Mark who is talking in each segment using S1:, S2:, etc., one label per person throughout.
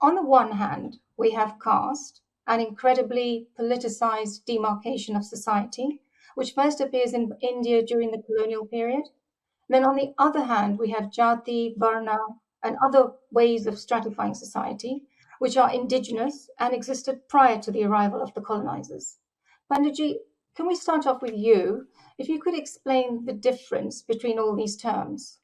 S1: on the one hand, we have caste, an incredibly politicized demarcation of society, which first appears in India during the colonial period. Then on the other hand, we have Jati, Varna, and other ways of stratifying society, which are indigenous and existed prior to the arrival of the colonizers. Panditji, can we start off with you? If you could explain the difference between all these terms.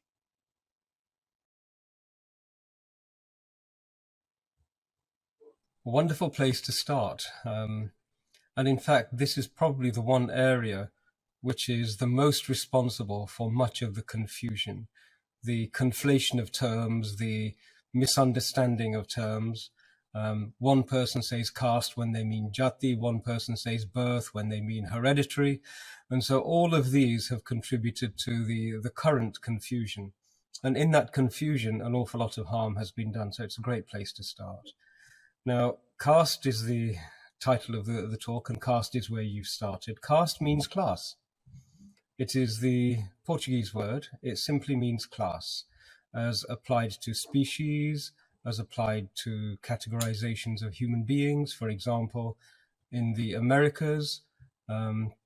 S2: Wonderful place to start. And in fact, this is probably the one area which is the most responsible for much of the confusion, the conflation of terms, the misunderstanding of terms. One person says caste when they mean jati, one person says birth when they mean hereditary. And so all of these have contributed to the current confusion. And in that confusion, an awful lot of harm has been done. So it's a great place to start. Now, caste is the title of the talk, and caste is where you've started. Caste means class. It is the Portuguese word. It simply means class, as applied to species, as applied to categorizations of human beings. For example, in the Americas,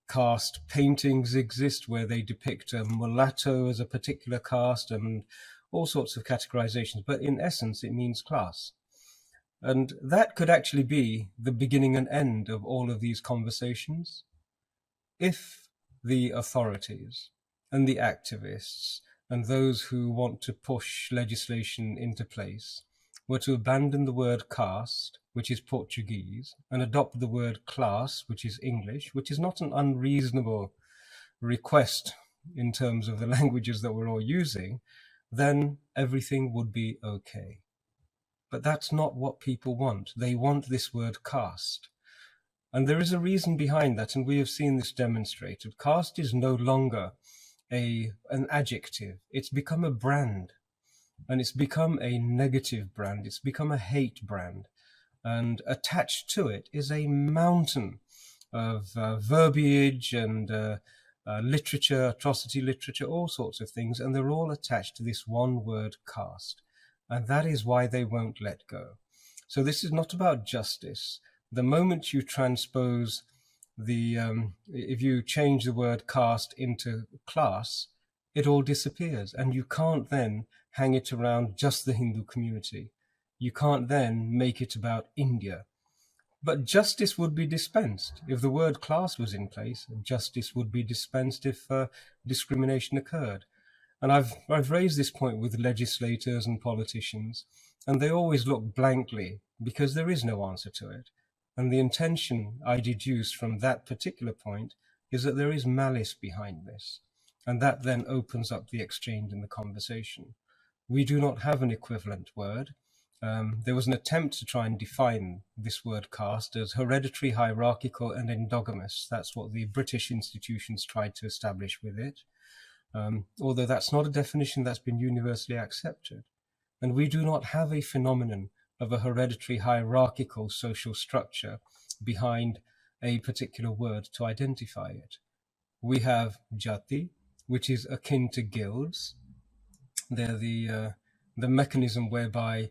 S2: caste paintings exist where they depict a mulatto as a particular caste and all sorts of categorizations. But in essence, it means class. And that could actually be the beginning and end of all of these conversations. If the authorities and the activists and those who want to push legislation into place were to abandon the word caste, which is Portuguese, and adopt the word class, which is English, which is not an unreasonable request in terms of the languages that we're all using, then everything would be okay. But that's not what people want. They want this word caste. And there is a reason behind that, and we have seen this demonstrated. Caste is no longer an adjective. It's become a brand, and it's become a negative brand. It's become a hate brand. And attached to it is a mountain of verbiage and literature, atrocity literature, all sorts of things, and they're all attached to this one word, caste. And that is why they won't let go. So this is not about justice. The moment you transpose if you change the word caste into class, it all disappears. And you can't then hang it around just the Hindu community. You can't then make it about India. But justice would be dispensed. If the word class was in place, justice would be dispensed if discrimination occurred. And I've raised this point with legislators and politicians, and they always look blankly because there is no answer to it. And the intention I deduce from that particular point is that there is malice behind this. And that then opens up the exchange and the conversation. We do not have an equivalent word. There was an attempt to try and define this word caste as hereditary, hierarchical, and endogamous. That's what the British institutions tried to establish with it. Although that's not a definition that's been universally accepted. And we do not have a phenomenon of a hereditary hierarchical social structure behind a particular word to identify it. We have jati, which is akin to guilds. They're the mechanism whereby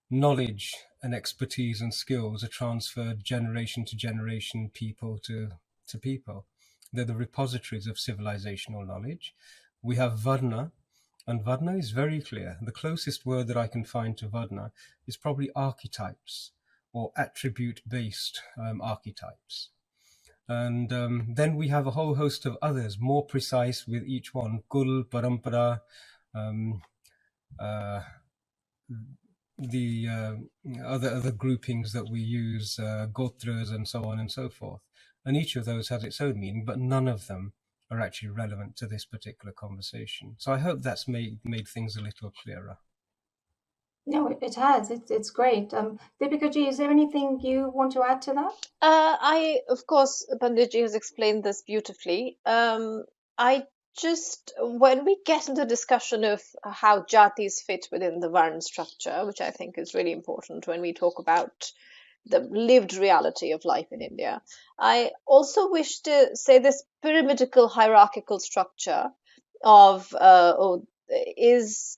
S2: knowledge and expertise and skills are transferred generation to generation, people to people. They're the repositories of civilizational knowledge. We have Varna, and Varna is very clear. The closest word that I can find to Varna is probably archetypes or attribute-based archetypes. And then we have a whole host of others, more precise with each one, Kul, Parampara, the other groupings that we use, Gotras and so on and so forth. And each of those has its own meaning, but none of them are actually relevant to this particular conversation. So I hope that's made things a little clearer.
S1: No, it has. It's great. Deepika ji, is there anything you want to add to that?
S3: Of course, Panditji has explained this beautifully. When we get into discussion of how jatis fit within the Varna structure, which I think is really important when we talk about the lived reality of life in India, I also wish to say this pyramidical hierarchical structure is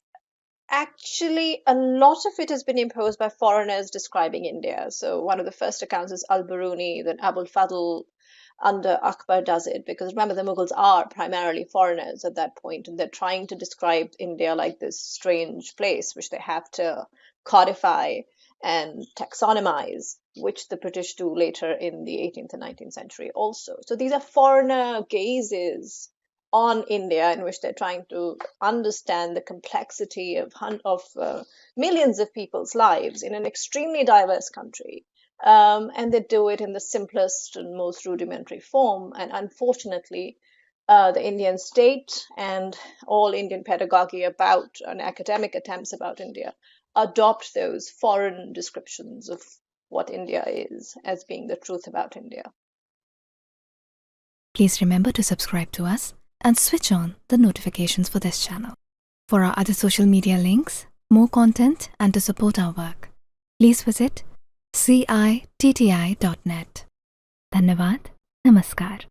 S3: Actually, a lot of it has been imposed by foreigners describing India. So one of the first accounts is Al-Biruni, then Abul Fadl under Akbar does it, because remember, the Mughals are primarily foreigners at that point, and they're trying to describe India like this strange place, which they have to codify and taxonomize, which the British do later in the 18th and 19th century also. So these are foreigner gazes on India in which they're trying to understand the complexity of millions of people's lives in an extremely diverse country. And they do it in the simplest and most rudimentary form. And unfortunately, the Indian state and all Indian pedagogy about and academic attempts about India adopt those foreign descriptions of what India is as being the truth about India.
S4: Please remember to subscribe to us and switch on the notifications for this channel. For our other social media links, more content, and to support our work, please visit citti.net. Dhanyavad. Namaskar.